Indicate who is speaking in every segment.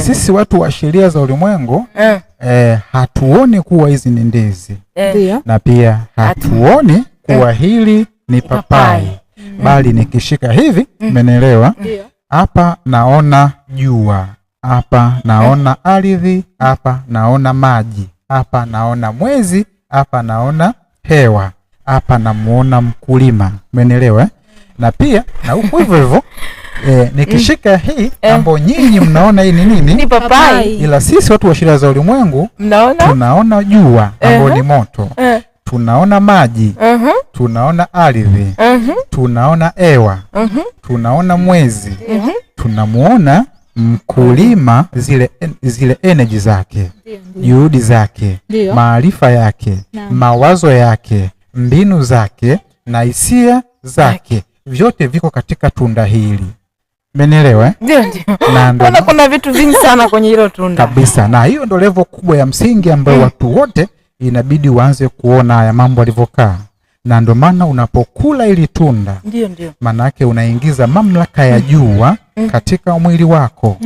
Speaker 1: Sisi watu wa sheria za ulimwengu hatuoni kuwa hizi ni ndizi na pia hatuoni kuwa hili ni papai, bali nikishika hivi, umenielewa? Hapa naona jua, hapa naona ardhi, hapa naona maji, hapa naona mwezi, hapa naona hewa, hapa namuona mkulima, umenielewa? Na pia na huko hivyo nikishika hii ambapo nyinyi mnaona hii ni nini?
Speaker 2: Ni papai.
Speaker 1: Ila sisi watu wa sheria za ulimwengu tunaona jua ambapo ni moto, tunaona maji, tunaona ardhi, tunaona hewa, tunaona mwezi, tunamuona mkulima, zile energy zake, juhudi zake, maarifa yake, mawazo yake, mbinu zake na hisia zake, vyote viko katika tunda hili. Umenielewa?
Speaker 2: Ndio. Na kuna vitu vingi sana kwenye hilo tunda.
Speaker 1: Kabisa. Na hiyo ndio level kubwa ya msingi ambayo watu wote inabidi waanze kuona haya mambo yalivyokaa. Na ndio maana unapokula ili tunda,
Speaker 2: ndio
Speaker 1: maana yake unaingiza mamlaka ya jua katika mwili wako.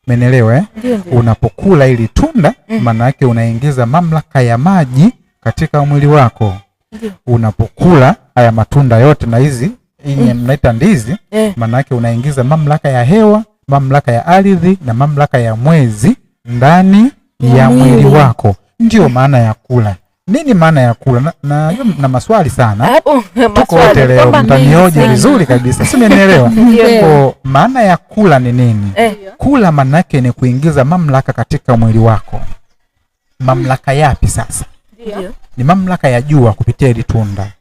Speaker 1: Umenielewa? Unapokula ili tunda, maana yake unaingiza mamlaka ya maji katika mwili wako. Unapokula haya matunda yote na hizi mnaita ndizi, maana yake unaingiza mamlaka ya hewa, mamlaka ya ardhi na mamlaka ya mwezi ndani ya mwili wako. Ndio maana ya kula. Nini maana ya kula? Na maswali sana. Tuko wote leo mtanioje vizuri kabisa. Si umenielewa? Kwa maana ya kula ni nini? Kula maana yake ni kuingiza mamlaka katika mwili wako. Mamlaka yapi sasa? Ni mamlaka ya jua kupitia ile tunda.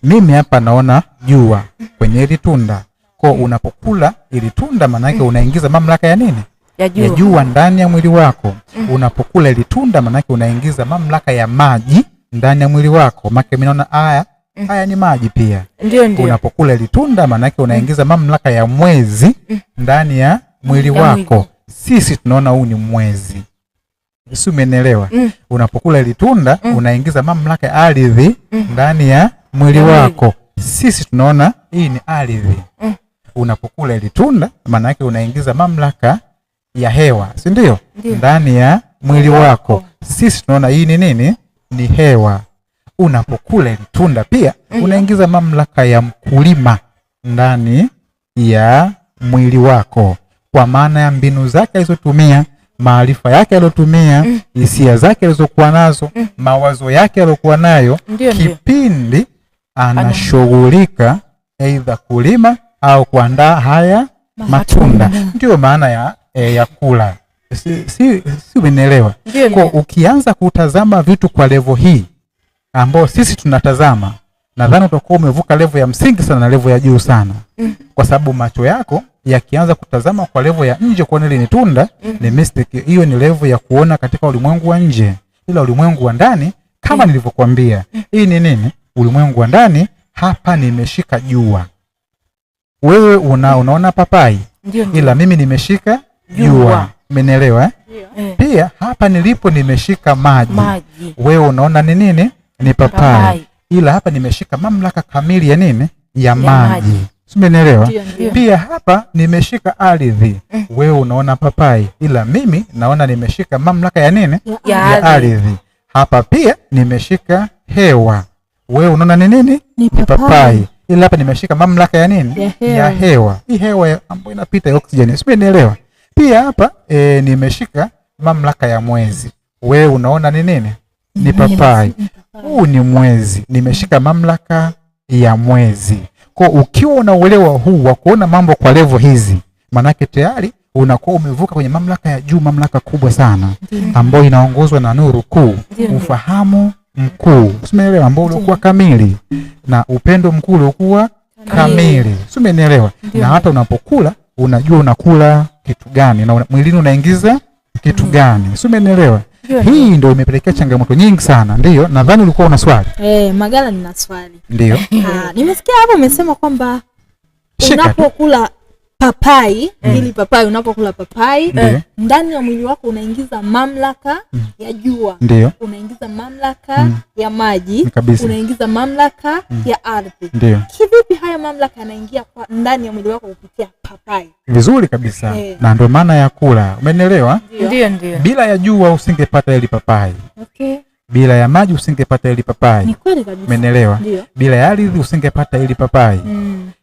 Speaker 1: Mimi hapa naona jua kwenye ile tunda. Kwa unapokula ile tunda maana yake unaingiza mamlaka ya nini? Ya jua ndani ya mwili wako. Unapokula ile tunda maana yake unaingiza mamlaka ya maji ndani ya mwili wako. Maana mimi naona haya ni maji pia.
Speaker 2: Ndio.
Speaker 1: Unapokula ile tunda maana yake unaingiza mamlaka ya mwezi ndani ya mwili wako. Sisi tunaona huu ni mwezi. Sio, umeelewa? Unapokula ile tunda unaingiza mamlaka ya ardhi ndani ya mwili wako. Sisi tunaona hii ni ardhi. Unapokula ile tunda maana yake unaingiza mamlaka ya hewa, si ndio? Ndani ya mwili wako. Sisi tunaona hii ni nini? Ni hewa. Unapokula ile tunda pia unaingiza mamlaka ya mkulima ndani ya mwili wako, kwa maana ya mbinu zake alizotumia, maarifa yake aliyotumia, hisia zake alizokuwa nazo, mawazo yake aliyokuwa nayo kipindi anashughulika aidha kulima au kuandaa haya matunda. Ndio maana ya kula. Si umeelewa? Kwa ukianza kutazama vitu kwa level hii ambao sisi tunatazama, nadhani utakuwa umevuka level ya msingi sana na level ya juu sana. Kwa sababu macho yako yakianza kutazama kwa level ya nje kwa nini ni tunda, ni mistake. Hiyo ni level ya kuona katika ulimwengu wa nje. Ila ulimwengu wa ndani kama nilivyokuambia, hii ni nini? Ulimwengu wa ndani, hapa nimeshika jua. Wewe unaona papai, ila mimi nimeshika jua. Umenielewa? Pia hapa nilipo nimeshika maji. Wewe unaona ni nini? Ni papai. Ila hapa nimeshika mamlaka kamili ya nini? Ya maji. Umenielewa? Pia hapa nimeshika ardhi. Wewe unaona papai, ila mimi naona nimeshika mamlaka ya nini? Ya ardhi. Hapa pia nimeshika hewa. Wewe unaona ni nini? Ni papai. Ila hapa nimeshika mamlaka ya nini? Ya hewa. Hii hewa ambayo inapita oxygen. Umenielewa? Pia hapa nimeshika mamlaka ya mwezi. Wewe unaona ni nini? Ni papai. Huu ni mwezi. Nimeshika mamlaka ya mwezi. Kwa ukiwa unauelewa huu wa kuona mambo kwa level hizi, manake tayari unakuwa umevuka kwenye mamlaka ya juu, mamlaka kubwa sana ambayo inaongozwa na nuru kuu, ufahamu mkuu. Umeelewa? Ambao ulikuwa kamili na upendo mkuu ulikuwa kamili. Umeelewa? Na hata unapokula unajua unakula kitu gani na mwilini unaingiza kitu gani. Umeelewa? Hii ndio imepelekea changamoto nyingi sana. Ndio, nadhani ulikuwa una swali.
Speaker 3: Magala nina swali.
Speaker 1: Ndio.
Speaker 3: Nimesikia hapo umesema kwamba unapokula papai, hili papai, unapokula papai ndani ya mwili wako unaingiza mamlaka ya jua, unaingiza mamlaka ya maji, unaingiza mamlaka ya ardhi. Kivipi haya mamlaka yanaingia ndani ya mwili wako kupitia papai?
Speaker 1: Vizuri kabisa. Na ndio maana ya kula. Umeelewa?
Speaker 2: Ndio.
Speaker 1: Bila ya jua usingepata hili papai. Bila ya maji usingepata hili papai.
Speaker 3: Ni kweli kabisa.
Speaker 1: Umeelewa? Bila ya ardhi usingepata hili papai.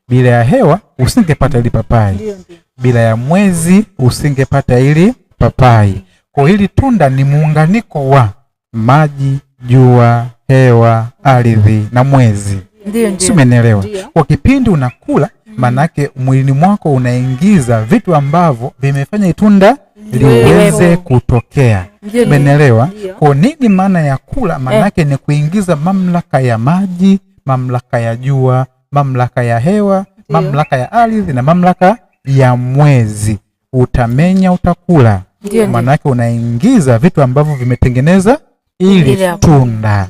Speaker 1: Bila ya hewa usingepata hili papai. Bila ya mwezi usingepata hili papai. Kwa hili tunda ni muunganiko wa maji, jua, hewa, ardhi na mwezi.
Speaker 2: Ndio.
Speaker 1: Umeelewa? Kwa kipindi unakula, manake mwilini mwako unaingiza vitu ambavyo vimefanya itunda liweze kutokea. Umeelewa? Kwa nini maana ya kula? Manake ni kuingiza mamlaka ya maji, mamlaka ya jua, mamlaka ya hewa, mamlaka ya ardhi na mamlaka ya mwezi. Utamenya, utakula. Manake unaingiza vitu ambavyo vimetengeneza ili tunda.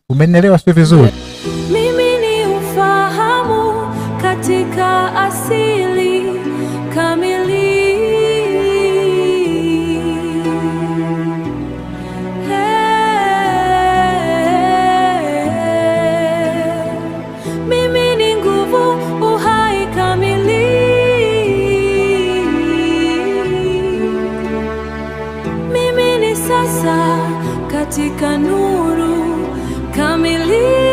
Speaker 1: Umeelewa sio vizuri?
Speaker 4: Mimi ni ufahamu katika asili kamili. Mimi ni nguvu, uhai kamili. Mimi ni sasa katika nuru kamili.